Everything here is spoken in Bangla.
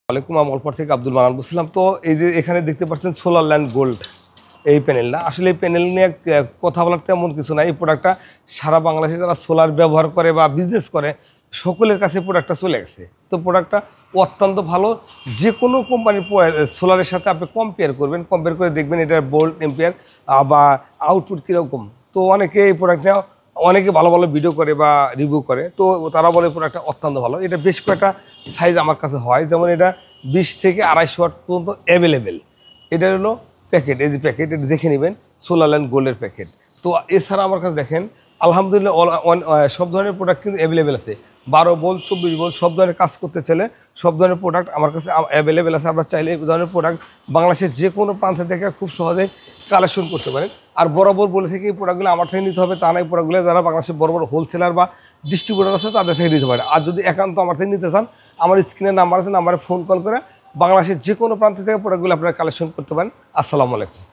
ওয়ালাইকুম আমলপুর থেকে আব্দুল মানান বলছিলাম। তো এই যে এখানে দেখতে পাচ্ছেন সোলার ল্যান্ড গোল্ড এই প্যানেলটা, আসলে এই প্যানেল নিয়ে কথা বলার তেমন কিছু নাই। এই প্রোডাক্টটা সারা বাংলাদেশে যারা সোলার ব্যবহার করে বা বিজনেস করে সকলের কাছে প্রোডাক্টটা চলে গেছে। তো প্রোডাক্টটা অত্যন্ত ভালো। যে কোনো কোম্পানির সোলারের সাথে আপনি কম্পেয়ার করবেন, কম্পেয়ার করে দেখবেন এটার ভোল্ট এম্পিয়ার বা আউটপুট কীরকম। তো অনেকে এই প্রোডাক্টটা অনেকে ভালো ভালো ভিডিও করে বা রিভিউ করে, তো তারা বলে প্রোডাক্টটা অত্যন্ত ভালো। এটা বেশ কয়েকটা সাইজ আমার কাছে হয়, যেমন এটা 20 থেকে 250 ওয়াট পর্যন্ত অ্যাভেলেবেল। এটা হলো প্যাকেট, এই যে প্যাকেট, এটা দেখে নেবেন সোলার ল্যান্ড গোল্ডের প্যাকেট। তো এছাড়া আমার কাছে দেখেন আলহামদুলিল্লাহ সব ধরনের প্রোডাক্ট কিন্তু অ্যাভেলেবেল আছে। 12 ভোল্ট 24 ভোল্ট সব ধরনের কাজ করতে চাইলে সব ধরনের প্রোডাক্ট আমার কাছে অ্যাভেলেবেল আছে। আমরা চাইলে এই ধরনের প্রোডাক্ট বাংলাদেশের যে কোনো প্রান্ত থেকে খুব সহজেই কালেকশন করতে পারেন। আর বরাবর বলে থেকে এই প্রোডাক্টগুলো আমার থেকে নিতে হবে তা নয়, প্রোডাক্টগুলো যারা বাংলাদেশের বড় বড় হোলসেলার বা ডিস্ট্রিবিউটার আছে তাদের থেকে নিতে পারে। আর যদি একান্ত আমার থেকে নিতে চান, আমার স্ক্রিনের নাম্বার আছে, নাম্বারে ফোন কল করে বাংলাদেশের যে কোনো প্রান্ত থেকে প্রোডাক্টগুলো আপনারা কালেকশন করতে পারেন। আসসালামু আলাইকুম।